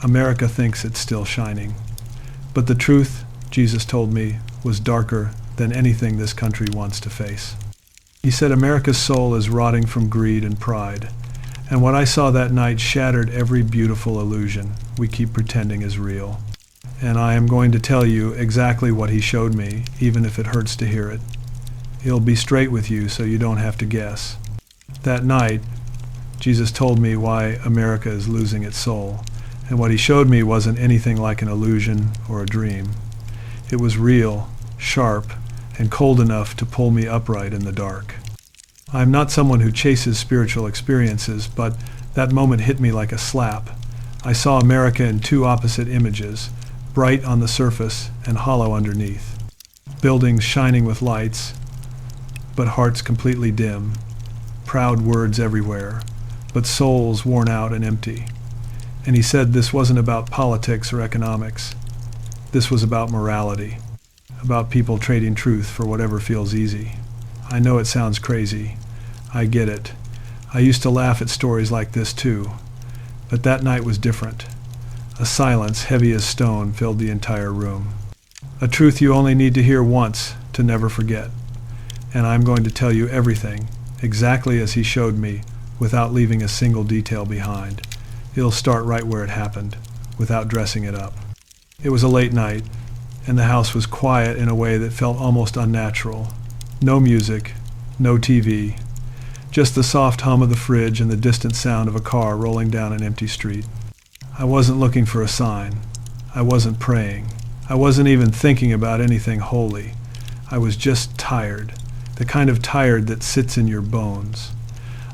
America thinks it's still shining. But the truth, Jesus told me, was darker than anything this country wants to face. He said America's soul is rotting from greed and pride, and what I saw that night shattered every beautiful illusion we keep pretending is real. And I am going to tell you exactly what he showed me, even if it hurts to hear it. He'll be straight with you so you don't have to guess. That night, Jesus told me why America is losing its soul, and what he showed me wasn't anything like an illusion or a dream. It was real, sharp, and cold enough to pull me upright in the dark. I'm not someone who chases spiritual experiences, but that moment hit me like a slap. I saw America in two opposite images, bright on the surface and hollow underneath. Buildings shining with lights, but hearts completely dim. Proud words everywhere, but souls worn out and empty. And he said this wasn't about politics or economics. This was about morality, about people trading truth for whatever feels easy. I know it sounds crazy. I get it. I used to laugh at stories like this too. But that night was different. A silence heavy as stone filled the entire room. A truth you only need to hear once to never forget. And I'm going to tell you everything, exactly as he showed me, without leaving a single detail behind. It'll start right where it happened, without dressing it up. It was a late night, and the house was quiet in a way that felt almost unnatural. No music, no TV, just the soft hum of the fridge and the distant sound of a car rolling down an empty street. I wasn't looking for a sign. I wasn't praying. I wasn't even thinking about anything holy. I was just tired, the kind of tired that sits in your bones.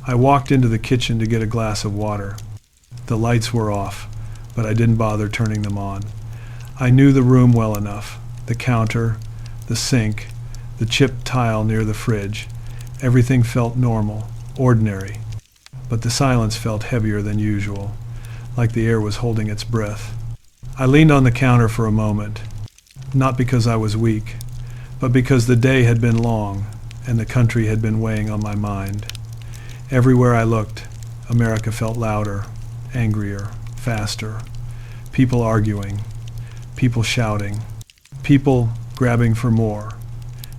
I walked into the kitchen to get a glass of water. The lights were off, but I didn't bother turning them on. I knew the room well enough, the counter, the sink, the chipped tile near the fridge. Everything felt normal, ordinary, but the silence felt heavier than usual, like the air was holding its breath. I leaned on the counter for a moment, not because I was weak, but because the day had been long and the country had been weighing on my mind. Everywhere I looked, America felt louder, angrier, faster. People arguing, people shouting, people grabbing for more.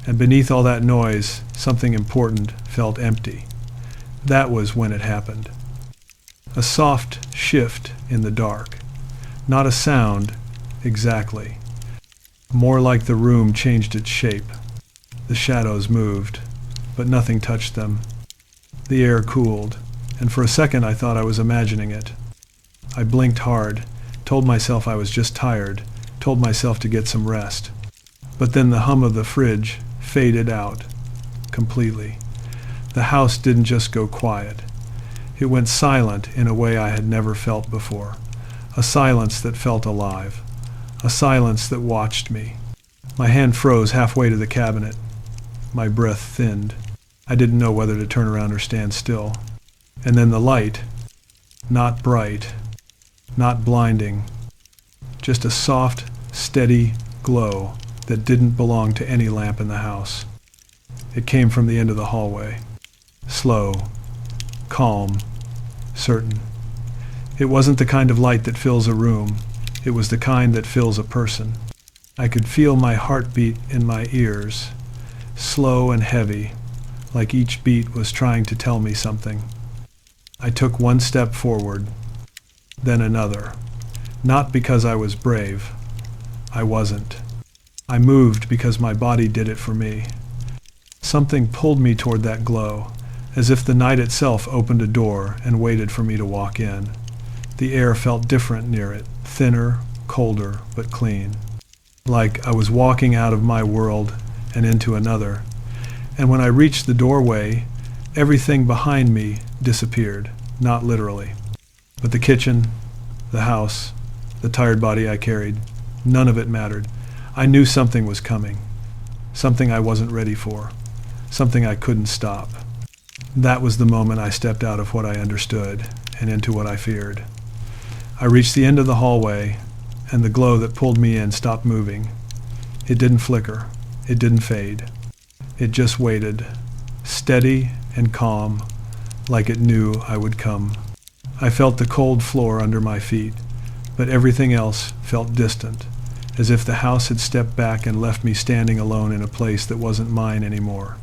And beneath all that noise, something important felt empty. That was when it happened. A soft shift in the dark. Not a sound, exactly. More like the room changed its shape. The shadows moved, but nothing touched them. The air cooled, and for a second I thought I was imagining it. I blinked hard, told myself I was just tired, told myself to get some rest. But then the hum of the fridge faded out completely. The house didn't just go quiet. It went silent in a way I had never felt before. A silence that felt alive. A silence that watched me. My hand froze halfway to the cabinet. My breath thinned. I didn't know whether to turn around or stand still. And then the light, not bright, not blinding, just a soft, steady glow that didn't belong to any lamp in the house. It came from the end of the hallway. Slow, calm, certain. It wasn't the kind of light that fills a room. It was the kind that fills a person. I could feel my heartbeat in my ears, slow and heavy, like each beat was trying to tell me something. I took one step forward, then another. Not because I was brave. I wasn't. I moved because my body did it for me. Something pulled me toward that glow, as if the night itself opened a door and waited for me to walk in. The air felt different near it, thinner, colder, but clean. Like I was walking out of my world and into another. And when I reached the doorway, everything behind me disappeared, not literally. But the kitchen, the house, the tired body I carried, none of it mattered. I knew something was coming, something I wasn't ready for, something I couldn't stop. That was the moment I stepped out of what I understood and into what I feared. I reached the end of the hallway, and the glow that pulled me in stopped moving. It didn't flicker. It didn't fade. It just waited, steady and calm, like it knew I would come. I felt the cold floor under my feet, but everything else felt distant, as if the house had stepped back and left me standing alone in a place that wasn't mine anymore.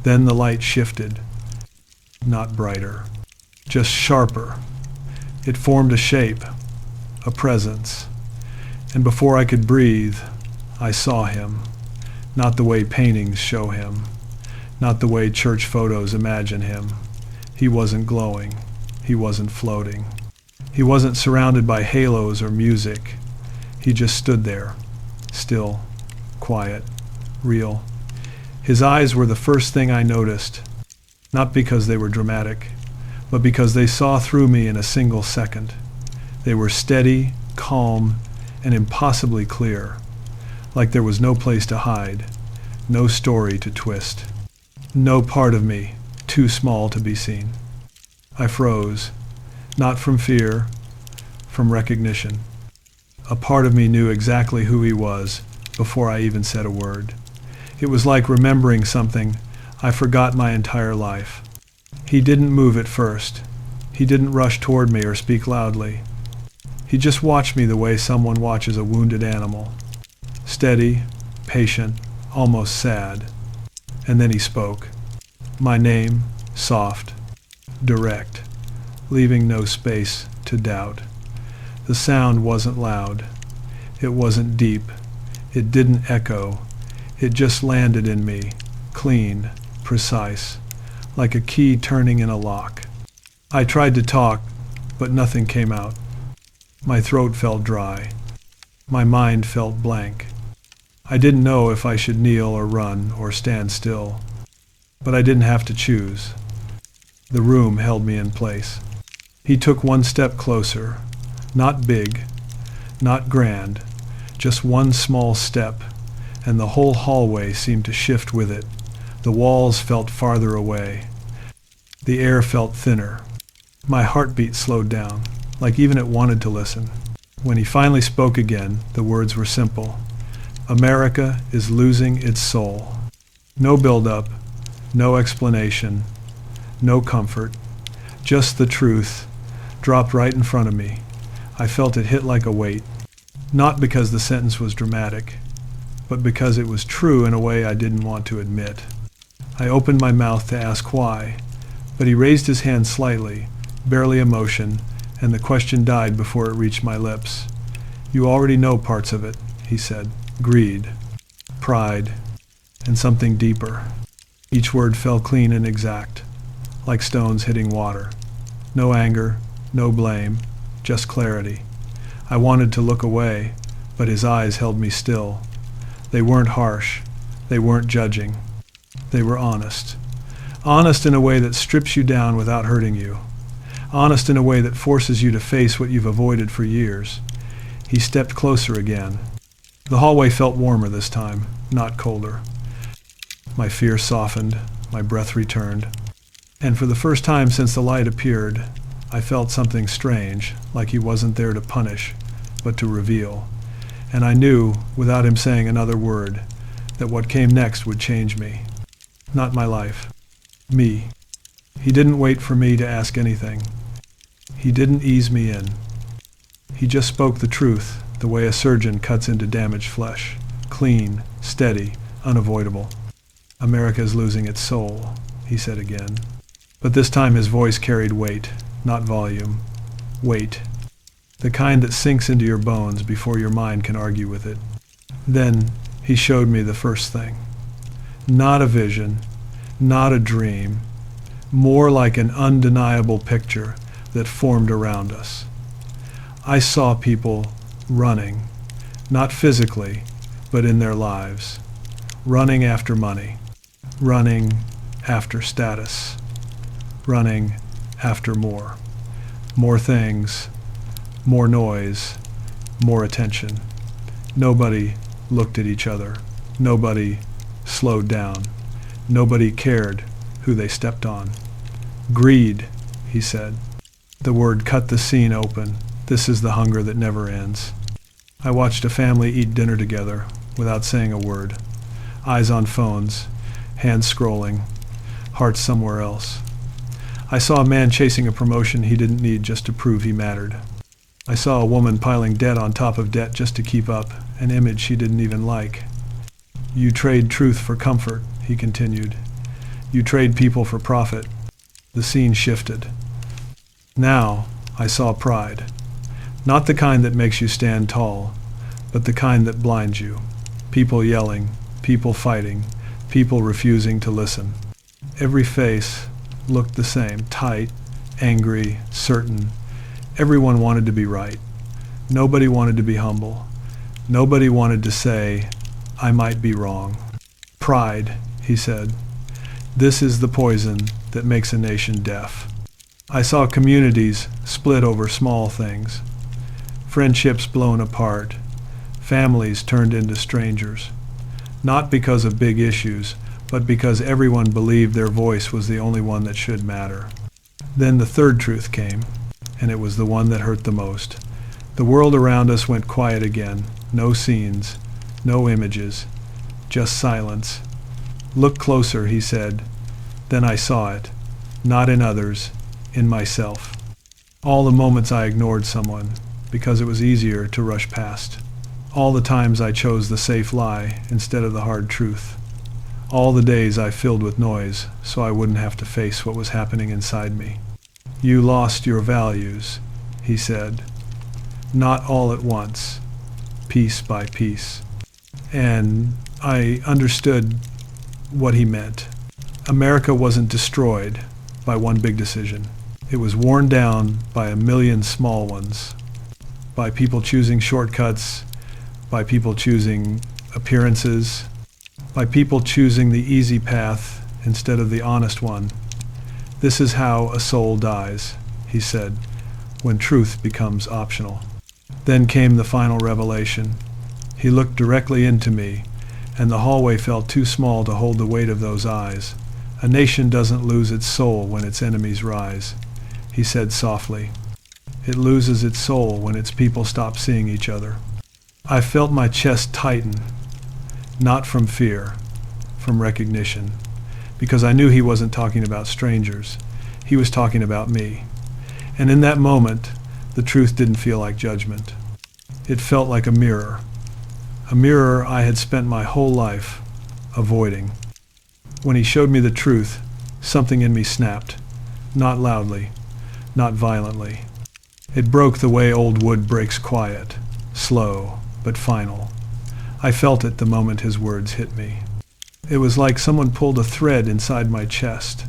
Then the light shifted, not brighter, just sharper. It formed a shape, a presence, and before I could breathe, I saw him, not the way paintings show him, not the way church photos imagine him. He wasn't glowing. He wasn't floating. He wasn't surrounded by halos or music. He just stood there, still, quiet, real. His eyes were the first thing I noticed, not because they were dramatic, but because they saw through me in a single second. They were steady, calm, and impossibly clear, like there was no place to hide, no story to twist, no part of me too small to be seen. I froze, not from fear, from recognition. A part of me knew exactly who he was before I even said a word. It was like remembering something I forgot my entire life. He didn't move at first. He didn't rush toward me or speak loudly. He just watched me the way someone watches a wounded animal. Steady, patient, almost sad. And then he spoke. My name, soft, direct, leaving no space to doubt. The sound wasn't loud. It wasn't deep. It didn't echo. It just landed in me, clean, precise, like a key turning in a lock. I tried to talk, but nothing came out. My throat felt dry. My mind felt blank. I didn't know if I should kneel or run or stand still, but I didn't have to choose. The room held me in place. He took one step closer, not big, not grand, just one small step, and the whole hallway seemed to shift with it. The walls felt farther away. The air felt thinner. My heartbeat slowed down, like even it wanted to listen. When he finally spoke again, the words were simple. America is losing its soul. No build-up, no explanation, no comfort, just the truth dropped right in front of me. I felt it hit like a weight, not because the sentence was dramatic, but because it was true in a way I didn't want to admit. I opened my mouth to ask why, but he raised his hand slightly, barely a motion, and the question died before it reached my lips. You already know parts of it, he said. Greed, pride, and something deeper. Each word fell clean and exact, like stones hitting water. No anger, no blame, just clarity. I wanted to look away, but his eyes held me still. They weren't harsh. They weren't judging. They were honest. Honest in a way that strips you down without hurting you. Honest in a way that forces you to face what you've avoided for years. He stepped closer again. The hallway felt warmer this time, not colder. My fear softened, my breath returned, and for the first time since the light appeared, I felt something strange, like he wasn't there to punish, but to reveal. And I knew, without him saying another word, that what came next would change me. Not my life. Me. He didn't wait for me to ask anything. He didn't ease me in. He just spoke the truth, the way a surgeon cuts into damaged flesh. Clean, steady, unavoidable. America is losing its soul, he said again. But this time his voice carried weight, not volume. Weight. The kind that sinks into your bones before your mind can argue with it. Then he showed me the first thing. Not a vision, not a dream, more like an undeniable picture that formed around us. I saw people running, not physically, but in their lives. Running after money, running after status, running after more. More things, more noise, more attention. Nobody looked at each other. Nobody slowed down. Nobody cared who they stepped on. Greed, he said. The word cut the scene open. This is the hunger that never ends. I watched a family eat dinner together without saying a word. Eyes on phones, hands scrolling, hearts somewhere else. I saw a man chasing a promotion he didn't need just to prove he mattered. I saw a woman piling debt on top of debt just to keep up, an image she didn't even like. You trade truth for comfort, he continued. You trade people for profit. The scene shifted. Now I saw pride. Not the kind that makes you stand tall, but the kind that blinds you. People yelling, people fighting, people refusing to listen. Every face looked the same, tight, angry, certain. Everyone wanted to be right. Nobody wanted to be humble. Nobody wanted to say, I might be wrong. Pride, he said. This is the poison that makes a nation deaf. I saw communities split over small things. Friendships blown apart. Families turned into strangers. Not because of big issues, but because everyone believed their voice was the only one that should matter. Then the third truth came, and it was the one that hurt the most. The world around us went quiet again. No scenes, no images, just silence. Look closer, he said. Then I saw it, not in others, in myself. All the moments I ignored someone, because it was easier to rush past. All the times I chose the safe lie instead of the hard truth. All the days I filled with noise so I wouldn't have to face what was happening inside me. You lost your values, he said. Not all at once, piece by piece. And I understood what he meant. America wasn't destroyed by one big decision. It was worn down by a million small ones, by people choosing shortcuts, by people choosing appearances, by people choosing the easy path instead of the honest one. This is how a soul dies, he said, when truth becomes optional. Then came the final revelation. He looked directly into me, and the hallway felt too small to hold the weight of those eyes. A nation doesn't lose its soul when its enemies rise, he said softly. It loses its soul when its people stop seeing each other. I felt my chest tighten, not from fear, from recognition, because I knew he wasn't talking about strangers. He was talking about me. And in that moment, the truth didn't feel like judgment. It felt like a mirror I had spent my whole life avoiding. When he showed me the truth, something in me snapped, not loudly, not violently. It broke the way old wood breaks quiet, slow, but final. I felt it the moment his words hit me. It was like someone pulled a thread inside my chest,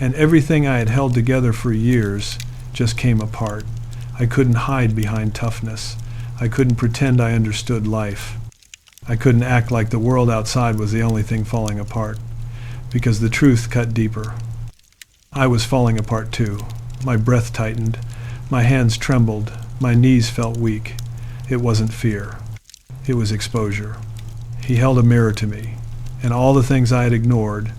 and everything I had held together for years just came apart. I couldn't hide behind toughness. I couldn't pretend I understood life. I couldn't act like the world outside was the only thing falling apart, because the truth cut deeper. I was falling apart too. My breath tightened. My hands trembled. My knees felt weak. It wasn't fear. It was exposure. He held a mirror to me, and all the things I had ignored,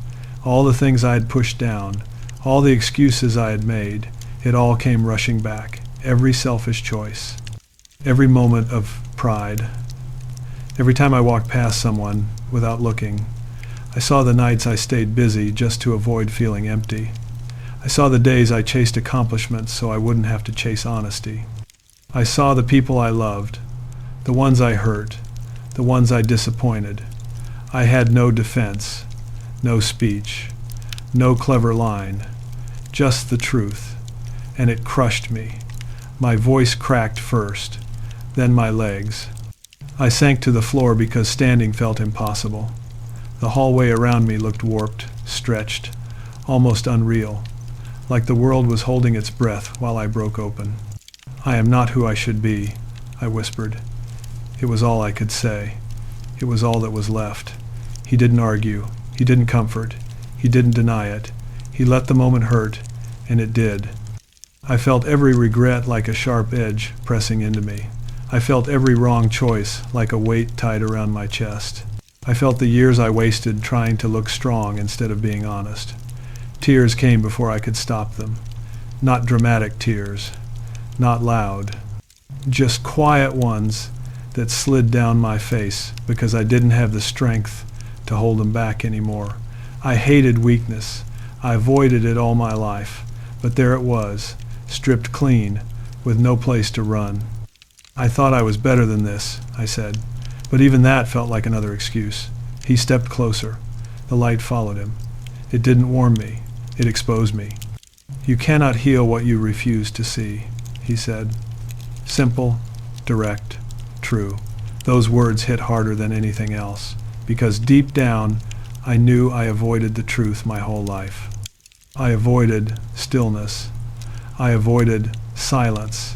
all the things I had pushed down, all the excuses I had made, it all came rushing back. Every selfish choice, every moment of pride. Every time I walked past someone without looking, I saw the nights I stayed busy just to avoid feeling empty. I saw the days I chased accomplishments so I wouldn't have to chase honesty. I saw the people I loved, the ones I hurt, the ones I disappointed. I had no defense, no speech, no clever line, just the truth, and it crushed me. My voice cracked first, then my legs. I sank to the floor because standing felt impossible. The hallway around me looked warped, stretched, almost unreal, like the world was holding its breath while I broke open. I am not who I should be, I whispered. It was all I could say. It was all that was left. He didn't argue. He didn't comfort. He didn't deny it. He let the moment hurt, and it did. I felt every regret like a sharp edge pressing into me. I felt every wrong choice like a weight tied around my chest. I felt the years I wasted trying to look strong instead of being honest. Tears came before I could stop them. Not dramatic tears, not loud, just quiet ones that slid down my face because I didn't have the strength to hold them back anymore. I hated weakness. I avoided it all my life, but there it was, stripped clean, with no place to run. "I thought I was better than this," I said, but even that felt like another excuse. He stepped closer. The light followed him. It didn't warm me. It exposed me. "You cannot heal what you refuse to see," he said. Simple, direct, true. Those words hit harder than anything else, because deep down, I knew I avoided the truth my whole life. I avoided stillness. I avoided silence.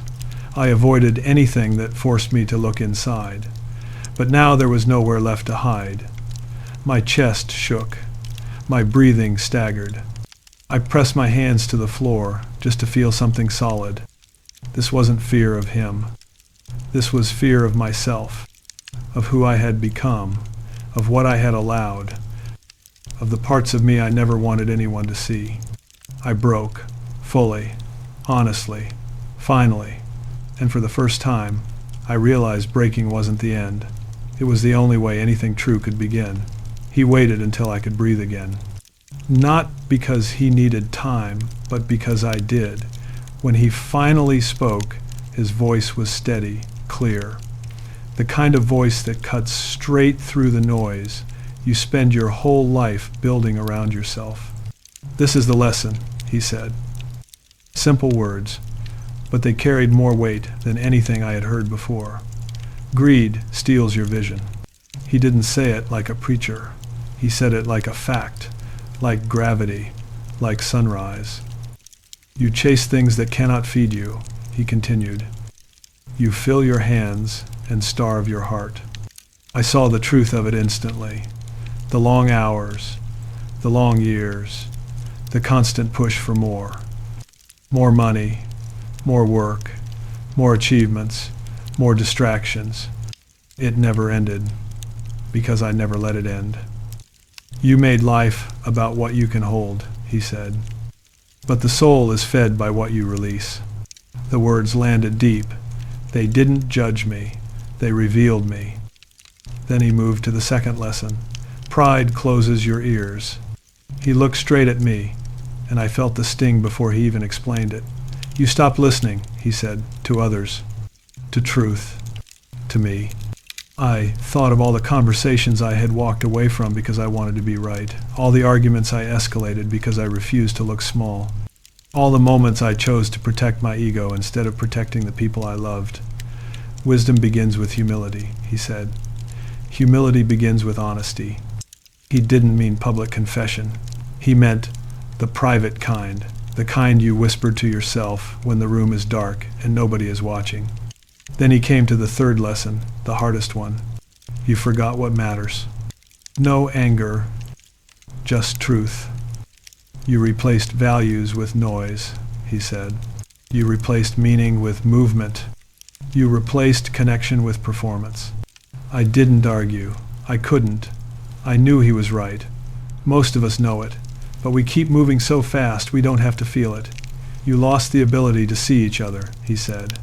I avoided anything that forced me to look inside. But now there was nowhere left to hide. My chest shook. My breathing staggered. I pressed my hands to the floor just to feel something solid. This wasn't fear of him. This was fear of myself, of who I had become, of what I had allowed, of the parts of me I never wanted anyone to see. I broke, fully, honestly, finally, and for the first time, I realized breaking wasn't the end. It was the only way anything true could begin. He waited until I could breathe again. Not because he needed time, but because I did. When he finally spoke, his voice was steady, clear. The kind of voice that cuts straight through the noise you spend your whole life building around yourself. "This is the lesson," he said. Simple words, but they carried more weight than anything I had heard before. Greed steals your vision. He didn't say it like a preacher. He said it like a fact, like gravity, like sunrise. "You chase things that cannot feed you," he continued. "You fill your hands and starve your heart." I saw the truth of it instantly. The long hours, the long years, the constant push for more. More money, more work, more achievements, more distractions. It never ended, because I never let it end. "You made life about what you can hold," he said. "But the soul is fed by what you release." The words landed deep. They didn't judge me. They revealed me. Then he moved to the second lesson. Pride closes your ears. He looked straight at me, and I felt the sting before he even explained it. "You stop listening," he said, "to others, to truth, to me." I thought of all the conversations I had walked away from because I wanted to be right, all the arguments I escalated because I refused to look small, all the moments I chose to protect my ego instead of protecting the people I loved. "Wisdom begins with humility," he said. "Humility begins with honesty." He didn't mean public confession. He meant the private kind, the kind you whisper to yourself when the room is dark and nobody is watching. Then he came to the third lesson, the hardest one. You forgot what matters. No anger, just truth. You replaced values with noise, he said. You replaced meaning with movement. You replaced connection with performance. I didn't argue. I couldn't. I knew he was right. Most of us know it, but we keep moving so fast we don't have to feel it. You lost the ability to see each other, he said.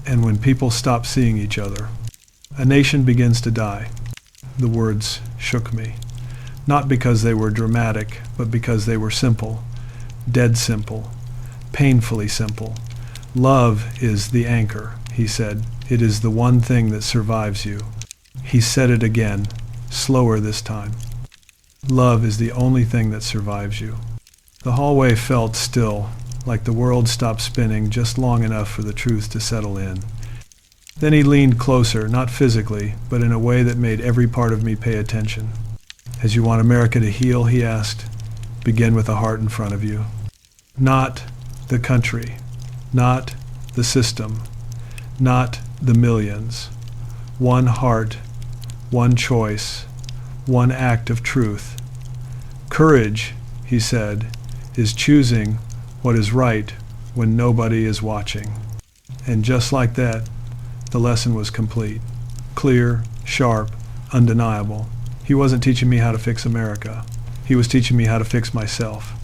And when people stop seeing each other, a nation begins to die. The words shook me, not because they were dramatic, but because they were simple, dead simple, painfully simple. Love is the anchor, he said. It is the one thing that survives you. He said it again, slower this time. Love is the only thing that survives you. The hallway felt still, like the world stopped spinning just long enough for the truth to settle in. Then he leaned closer, not physically, but in a way that made every part of me pay attention. As you want America to heal, he asked, begin with the heart in front of you. Not the country, not the system, not the millions. One heart, one choice, one act of truth. Courage, he said, is choosing what is right when nobody is watching. And just like that, the lesson was complete. Clear, sharp, undeniable. He wasn't teaching me how to fix America. He was teaching me how to fix myself.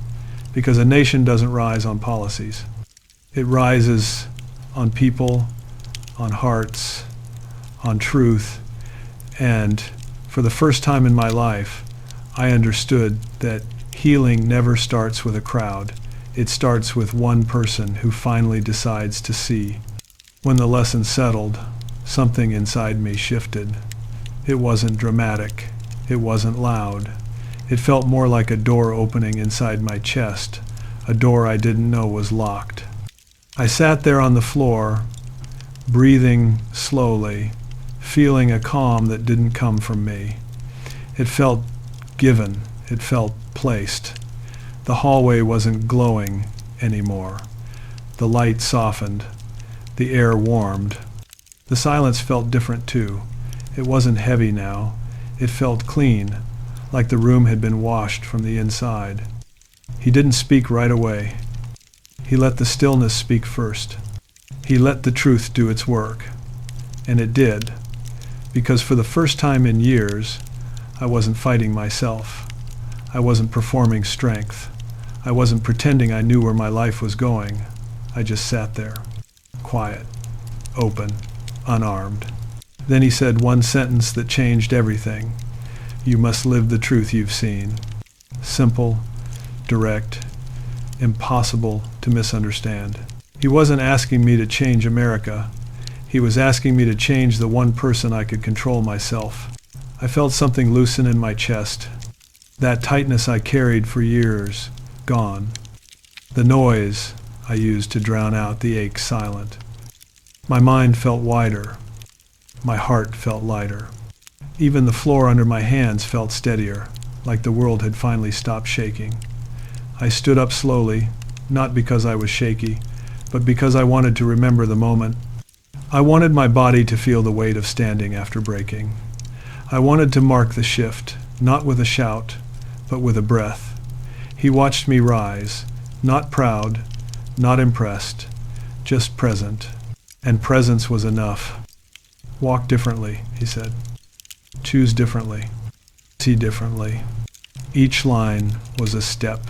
Because a nation doesn't rise on policies. It rises on people, on hearts, on truth. And for the first time in my life, I understood that healing never starts with a crowd. It starts with one person who finally decides to see. When the lesson settled, something inside me shifted. It wasn't dramatic. It wasn't loud. It felt more like a door opening inside my chest, a door I didn't know was locked. I sat there on the floor, breathing slowly, feeling a calm that didn't come from me. It felt given. It felt placed. The hallway wasn't glowing anymore. The light softened. The air warmed. The silence felt different too. It wasn't heavy now. It felt clean, like the room had been washed from the inside. He didn't speak right away. He let the stillness speak first. He let the truth do its work. And it did, because for the first time in years, I wasn't fighting myself. I wasn't performing strength. I wasn't pretending I knew where my life was going. I just sat there, quiet, open, unarmed. Then he said one sentence that changed everything. You must live the truth you've seen. Simple, direct, impossible to misunderstand. He wasn't asking me to change America. He was asking me to change the one person I could control myself. I felt something loosen in my chest. That tightness I carried for years, gone. The noise I used to drown out the ache silent. My mind felt wider. My heart felt lighter. Even the floor under my hands felt steadier, like the world had finally stopped shaking. I stood up slowly, not because I was shaky, but because I wanted to remember the moment. I wanted my body to feel the weight of standing after breaking. I wanted to mark the shift, not with a shout, but with a breath. He watched me rise, not proud, not impressed, just present. And presence was enough. Walk differently, he said. Choose differently. See differently. Each line was a step,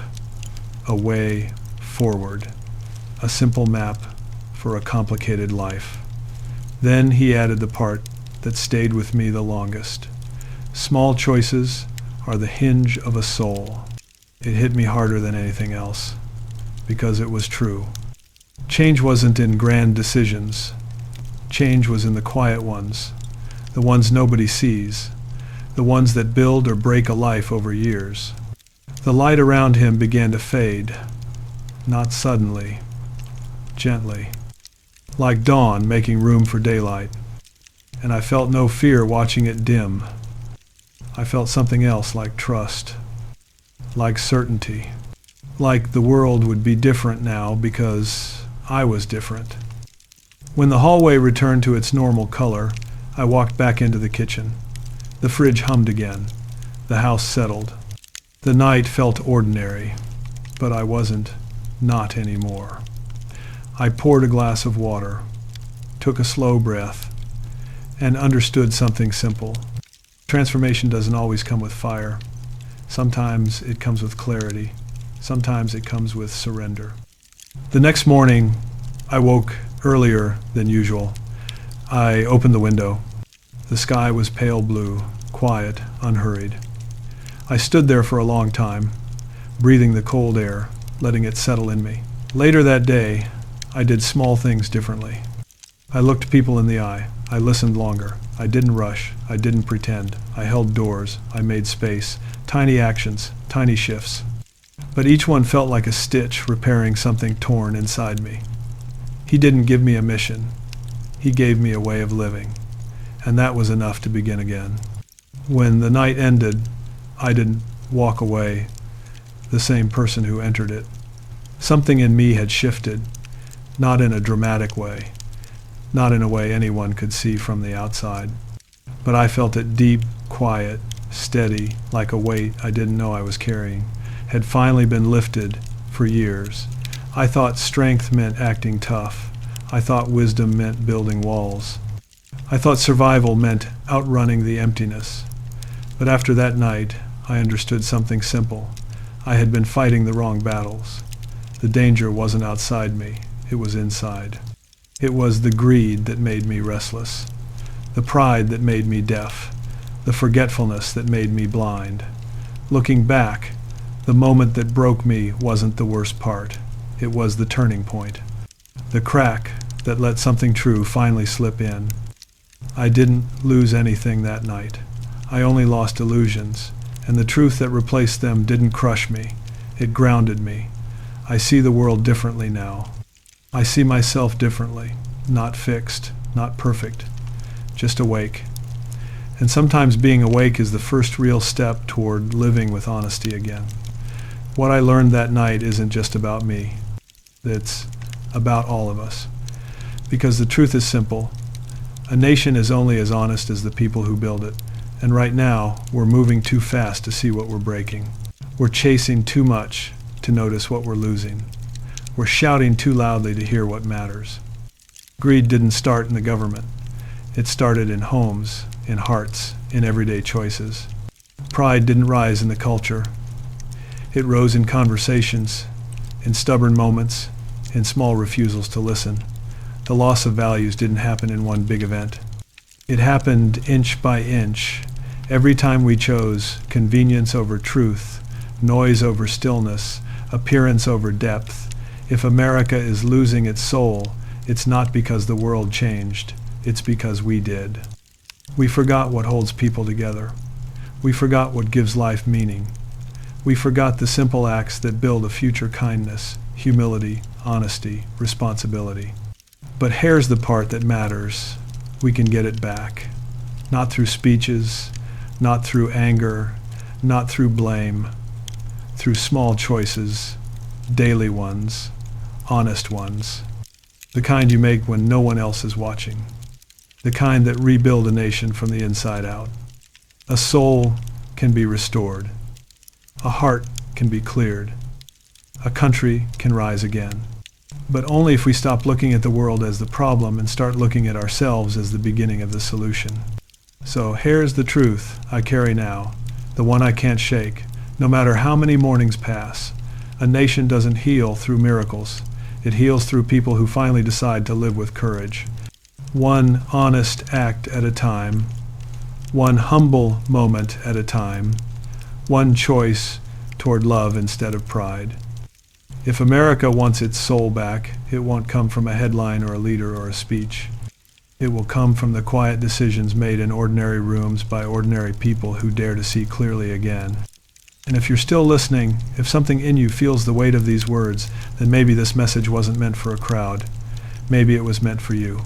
a way forward, a simple map for a complicated life. Then he added the part that stayed with me the longest. Small choices are the hinge of a soul. It hit me harder than anything else, because it was true. Change wasn't in grand decisions. Change was in the quiet ones, the ones nobody sees, the ones that build or break a life over years. The light around him began to fade, not suddenly, gently, like dawn making room for daylight. And I felt no fear watching it dim. I felt something else, like trust, like certainty, like the world would be different now because I was different. When the hallway returned to its normal color, I walked back into the kitchen. The fridge hummed again. The house settled. The night felt ordinary, but I wasn't not anymore. I poured a glass of water, took a slow breath, and understood something simple. Transformation doesn't always come with fire. Sometimes it comes with clarity. Sometimes it comes with surrender. The next morning, I woke earlier than usual. I opened the window. The sky was pale blue, quiet, unhurried. I stood there for a long time, breathing the cold air, letting it settle in me. Later that day, I did small things differently. I looked people in the eye. I listened longer. I didn't rush. I didn't pretend. I held doors. I made space. Tiny actions, tiny shifts. But each one felt like a stitch repairing something torn inside me. He didn't give me a mission. He gave me a way of living. And that was enough to begin again. When the night ended, I didn't walk away the same person who entered it. Something in me had shifted, not in a dramatic way, not in a way anyone could see from the outside. But I felt it deep, quiet, steady, like a weight I didn't know I was carrying, had finally been lifted for years. I thought strength meant acting tough. I thought wisdom meant building walls. I thought survival meant outrunning the emptiness. But after that night, I understood something simple. I had been fighting the wrong battles. The danger wasn't outside me. It was inside. It was the greed that made me restless, the pride that made me deaf, the forgetfulness that made me blind. Looking back, the moment that broke me wasn't the worst part. It was the turning point, the crack that let something true finally slip in. I didn't lose anything that night. I only lost illusions, and the truth that replaced them didn't crush me. It grounded me. I see the world differently now. I see myself differently, not fixed, not perfect, just awake. And sometimes being awake is the first real step toward living with honesty again. What I learned that night isn't just about me. It's about all of us. Because the truth is simple. A nation is only as honest as the people who build it. And right now, we're moving too fast to see what we're breaking. We're chasing too much to notice what we're losing. We're shouting too loudly to hear what matters. Greed didn't start in the government. It started in homes, in hearts, in everyday choices. Pride didn't rise in the culture. It rose in conversations, in stubborn moments, in small refusals to listen. The loss of values didn't happen in one big event. It happened inch by inch, every time we chose convenience over truth, noise over stillness, appearance over depth. If America is losing its soul, it's not because the world changed, it's because we did. We forgot what holds people together. We forgot what gives life meaning. We forgot the simple acts that build a future: kindness, humility, honesty, responsibility. But here's the part that matters. We can get it back. Not through speeches, not through anger, not through blame. Through small choices, daily ones, honest ones. The kind you make when no one else is watching. The kind that rebuild a nation from the inside out. A soul can be restored. A heart can be cleared. A country can rise again. But only if we stop looking at the world as the problem and start looking at ourselves as the beginning of the solution. So here's the truth I carry now, the one I can't shake, no matter how many mornings pass. A nation doesn't heal through miracles. It heals through people who finally decide to live with courage. One honest act at a time, one humble moment at a time, one choice toward love instead of pride. If America wants its soul back, it won't come from a headline or a leader or a speech. It will come from the quiet decisions made in ordinary rooms by ordinary people who dare to see clearly again. And if you're still listening, if something in you feels the weight of these words, then maybe this message wasn't meant for a crowd. Maybe it was meant for you.